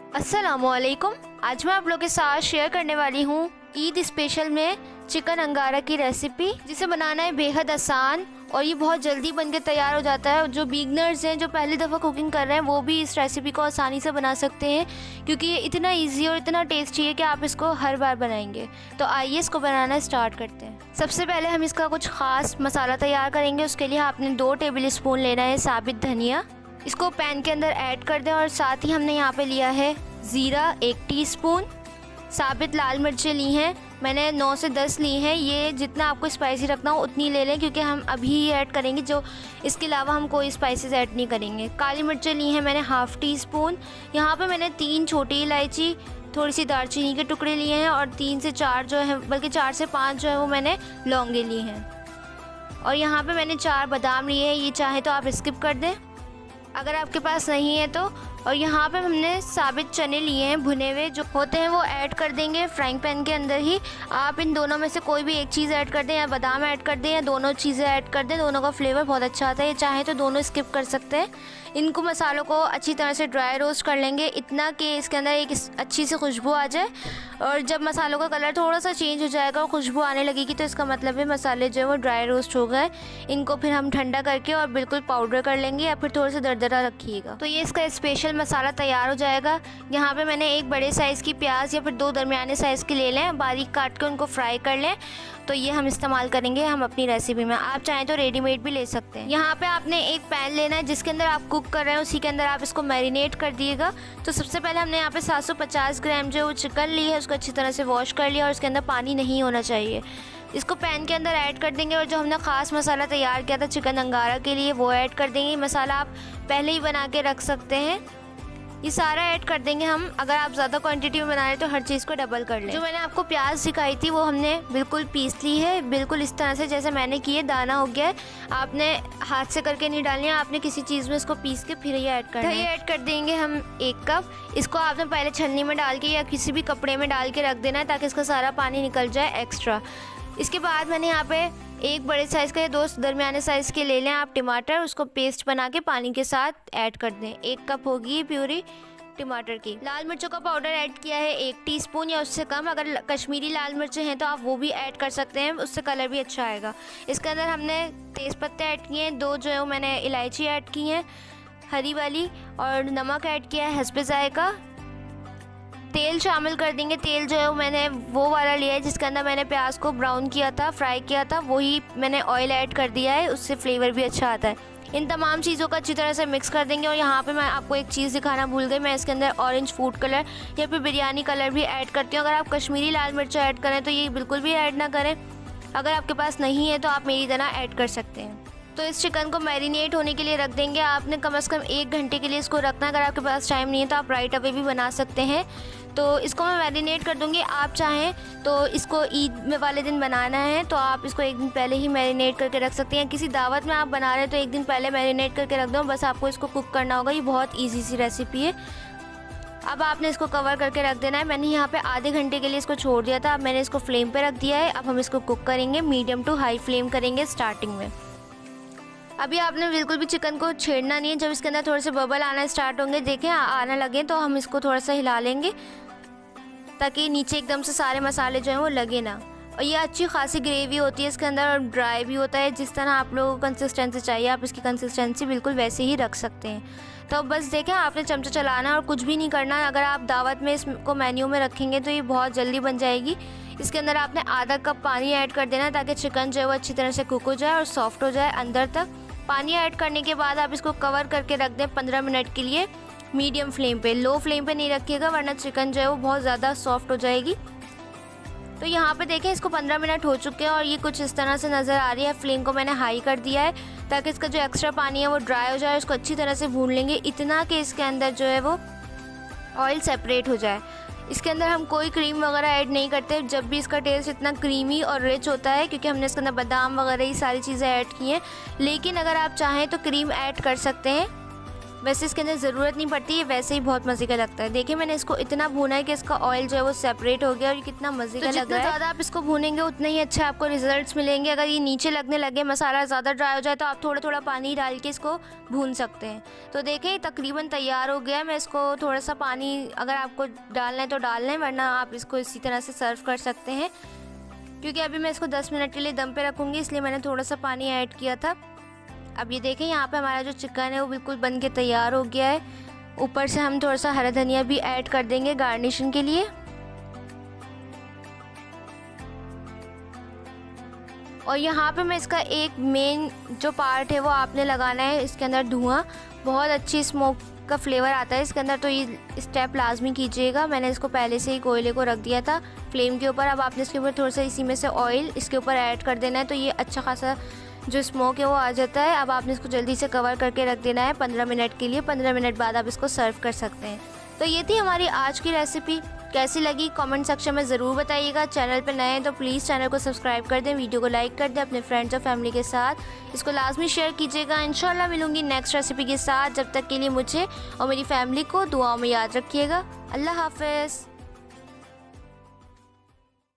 अस्सलामुअलैकुम। आज मैं आप लोगों के साथ शेयर करने वाली हूँ ईद स्पेशल में चिकन अंगारा की रेसिपी, जिसे बनाना है बेहद आसान और ये बहुत जल्दी बनके तैयार हो जाता है। जो बिगनर्स हैं, जो पहली दफ़ा कुकिंग कर रहे हैं, वो भी इस रेसिपी को आसानी से बना सकते हैं क्योंकि ये इतना इजी और इतना टेस्टी है कि आप इसको हर बार बनाएंगे। तो आइए इसको बनाना स्टार्ट करते हैं। सबसे पहले हम इसका कुछ ख़ास मसाला तैयार करेंगे। उसके लिए आपने 2 टेबल स्पून लेना है साबित धनिया। इसको पैन के अंदर ऐड कर दें और साथ ही हमने यहाँ पे लिया है ज़ीरा 1 टीस्पून। साबित लाल मिर्चें ली हैं मैंने 9 से 10 ली हैं। ये जितना आपको स्पाइसी रखना हो उतनी ले लें क्योंकि हम अभी ही ऐड करेंगे, जो इसके अलावा हम कोई स्पाइसेस ऐड नहीं करेंगे। काली मिर्चें ली हैं मैंने ½ टीस्पून। यहाँ पे मैंने 3 छोटी इलायची, थोड़ी सी दालचीनी के टुकड़े लिए हैं और 3 से 4 जो है, बल्कि 4 से 5 जो है वो मैंने लौंगे ली हैं। और यहाँ पे मैंने 4 बादाम लिए हैं। ये चाहे तो आप स्किप कर दें अगर आपके पास नहीं है तो। और यहाँ पे हमने साबित चने लिए हैं भुने हुए, जो होते हैं वो ऐड कर देंगे फ्राइंग पैन के अंदर ही। आप इन दोनों में से कोई भी एक चीज़ ऐड कर दें, या बादाम ऐड कर दें या दोनों चीज़ें ऐड कर दें। दोनों का फ्लेवर बहुत अच्छा आता है। ये चाहे तो दोनों स्किप कर सकते हैं। इनको मसालों को अच्छी तरह से ड्राई रोस्ट कर लेंगे, इतना कि इसके अंदर एक अच्छी सी खुशबू आ जाए। और जब मसालों का कलर थोड़ा सा चेंज हो जाएगा और खुशबू आने लगेगी तो इसका मतलब है मसाले जो है वो ड्राई रोस्ट हो गए। इनको फिर हम ठंडा करके और बिल्कुल पाउडर कर लेंगे, या फिर थोड़ा सा दरदरा रखिएगा। तो ये इसका स्पेशल मसाला तैयार हो जाएगा। यहाँ पे मैंने एक बड़े साइज़ की प्याज या फिर 2 दरमियाने साइज़ की ले लें, बारीक काट के उनको फ्राई कर लें। तो ये हम इस्तेमाल करेंगे हम अपनी रेसिपी में। आप चाहें तो रेडीमेड भी ले सकते हैं। यहाँ पे आपने एक पैन लेना है जिसके अंदर आप कुक कर रहे हैं, उसी के अंदर आप इसको मैरिनेट कर दिएगा। तो सबसे पहले हमने यहाँ पे 750 ग्राम जो चिकन ली है, उसको अच्छी तरह से वॉश कर लिया और उसके अंदर पानी नहीं होना चाहिए। इसको पैन के अंदर ऐड कर देंगे और जो हमने ख़ास मसाला तैयार किया था चिकन अंगारा के लिए वो ऐड कर देंगे। मसाला आप पहले ही बना के रख सकते हैं। ये सारा ऐड कर देंगे हम। अगर आप ज़्यादा क्वांटिटी में बना रहे हैं तो हर चीज़ को डबल कर लें। जो मैंने आपको प्याज सिखाई थी वो हमने बिल्कुल पीस ली है, बिल्कुल इस तरह से जैसे मैंने किए। दाना हो गया है, आपने हाथ से करके नहीं डालनी है, आपने किसी चीज़ में इसको पीस के फिर ये ऐड करना है। ये ऐड कर देंगे हम 1 कप। इसको आपने पहले छन्नी में डाल के या किसी भी कपड़े में डाल के रख देना है ताकि इसका सारा पानी निकल जाए एक्स्ट्रा। इसके बाद मैंने यहाँ पे एक बड़े साइज़ का या 2 दरमियाने साइज़ के ले लें आप टमाटर, उसको पेस्ट बना के पानी के साथ ऐड कर दें। 1 कप होगी ये प्यूरी टमाटर की। लाल मिर्चों का पाउडर ऐड किया है 1 टीस्पून या उससे कम। अगर कश्मीरी लाल मिर्चें हैं तो आप वो भी ऐड कर सकते हैं, उससे कलर भी अच्छा आएगा। इसके अंदर हमने तेज़पत्ते ऐड किए हैं, 2 जो है मैंने इलायची ऐड की हैं हरी वाली, और नमक ऐड किया है हस्बे ज़ायका। तेल शामिल कर देंगे। तेल जो है मैंने वो वाला लिया है जिसके अंदर मैंने प्याज को ब्राउन किया था, फ्राई किया था, वही मैंने ऑयल ऐड कर दिया है, उससे फ्लेवर भी अच्छा आता है। इन तमाम चीज़ों को अच्छी तरह से मिक्स कर देंगे। और यहाँ पे मैं आपको एक चीज़ दिखाना भूल गई, मैं इसके अंदर ऑरेंज फूड कलर या फिर बिरयानी कलर भी ऐड करती हूँ। अगर आप कश्मीरी लाल मिर्च ऐड करें तो ये बिल्कुल भी ऐड ना करें। अगर आपके पास नहीं है तो आप मेरी तरह ऐड कर सकते हैं। तो इस चिकन को मैरिनेट होने के लिए रख देंगे। आपने कम से कम 1 घंटे के लिए इसको रखना है। अगर आपके पास टाइम नहीं है तो आप राइट अवे भी बना सकते हैं। तो इसको मैं मैरिनेट कर दूंगी। आप चाहें तो इसको ईद में वाले दिन बनाना है तो आप इसको 1 दिन पहले ही मैरिनेट करके रख सकते हैं। किसी दावत में आप बना रहे हैं तो 1 दिन पहले मैरिनेट करके रख दो, बस आपको इसको कुक करना होगा। ये बहुत ईजी सी रेसिपी है। अब आपने इसको कवर करके रख देना है। मैंने यहाँ पे आधे घंटे के लिए इसको छोड़ दिया था। अब मैंने इसको फ्लेम पे रख दिया है। अब हम इसको कुक करेंगे, मीडियम टू हाई फ्लेम करेंगे स्टार्टिंग में। अभी आपने बिल्कुल भी चिकन को छेड़ना नहीं है। जब इसके अंदर थोड़े से बबल आना स्टार्ट होंगे, देखें आने लगे, तो हम इसको थोड़ा सा हिला लेंगे ताकि नीचे एकदम से सारे मसाले जो हैं वो लगे ना। और ये अच्छी खासी ग्रेवी होती है इसके अंदर, और ड्राई भी होता है। जिस तरह आप लोगों को कंसिस्टेंसी चाहिए आप इसकी कंसिस्टेंसी बिल्कुल वैसे ही रख सकते हैं। तो बस देखें, आपने चमचा चलाना और कुछ भी नहीं करना। अगर आप दावत में इसको मेन्यू में रखेंगे तो ये बहुत जल्दी बन जाएगी। इसके अंदर आपने आधा कप पानी ऐड कर देना ताकि चिकन जो है वो अच्छी तरह से कुक हो जाए और सॉफ्ट हो जाए अंदर तक। पानी ऐड करने के बाद आप इसको कवर करके रख दें 15 मिनट के लिए मीडियम फ्लेम पे। लो फ्लेम पे नहीं रखिएगा वरना चिकन जो है वो बहुत ज़्यादा सॉफ्ट हो जाएगी। तो यहाँ पे देखें इसको 15 मिनट हो चुके हैं और ये कुछ इस तरह से नज़र आ रही है। फ्लेम को मैंने हाई कर दिया है ताकि इसका जो एक्स्ट्रा पानी है वो ड्राई हो जाए। इसको अच्छी तरह से भून लेंगे, इतना कि इसके अंदर जो है वो ऑयल सेपरेट हो जाए। इसके अंदर हम कोई क्रीम वगैरह ऐड नहीं करते। जब भी इसका टेस्ट इतना क्रीमी और रिच होता है क्योंकि हमने इसके अंदर बादाम वगैरह ये सारी चीज़ें ऐड की हैं। लेकिन अगर आप चाहें तो क्रीम ऐड कर सकते हैं। वैसे इसके अंदर ज़रूरत नहीं पड़ती है, वैसे ही बहुत मज़े का लगता है। देखिए मैंने इसको इतना भूना है कि इसका ऑयल जो है वो सेपरेट हो गया और ये कितना मज़े का लग रहा है। जितना ज़्यादा आप इसको भूनेंगे उतना ही अच्छा आपको रिजल्ट्स मिलेंगे। अगर ये नीचे लगने लगे, मसाला ज़्यादा ड्राई हो जाए, तो आप थोड़ा थोड़ा पानी डाल के इसको भून सकते हैं। तो देखिए तकरीबन तैयार हो गया। मैं इसको थोड़ा सा पानी अगर आपको डालना है तो डाल लें, वरना आप इसको इसी तरह से सर्व कर सकते हैं। क्योंकि अभी मैं इसको 10 मिनट के लिए दम पे रखूँगी, इसलिए मैंने थोड़ा सा पानी ऐड किया था। अब ये देखें यहाँ पे हमारा जो चिकन है वो बिल्कुल बन के तैयार हो गया है। ऊपर से हम थोड़ा सा हरा धनिया भी ऐड कर देंगे गार्निशिंग के लिए। और यहाँ पे मैं इसका एक मेन जो पार्ट है वो आपने लगाना है इसके अंदर धुआं। बहुत अच्छी स्मोक का फ्लेवर आता है इसके अंदर, तो ये स्टेप लाजमी कीजिएगा। मैंने इसको पहले से ही कोयले को रख दिया था फ्लेम के ऊपर। अब आपने इसके ऊपर थोड़ा सा इसी में से ऑयल इसके ऊपर ऐड कर देना है, तो ये अच्छा खासा जो स्मोक है वो आ जाता है। अब आपने इसको जल्दी से कवर करके रख देना है 15 मिनट के लिए। 15 मिनट बाद आप इसको सर्व कर सकते हैं। तो ये थी हमारी आज की रेसिपी। कैसी लगी कमेंट सेक्शन में ज़रूर बताइएगा। चैनल पर नए हैं तो प्लीज़ चैनल को सब्सक्राइब कर दें, वीडियो को लाइक कर दें, अपने फ्रेंड्स और फैमिली के साथ इसको लाजमी शेयर कीजिएगा। इंशाल्लाह मिलूंगी नेक्स्ट रेसिपी के साथ। जब तक के लिए मुझे और मेरी फैमिली को दुआओं में याद रखिएगा। अल्लाह हाफ़िज़।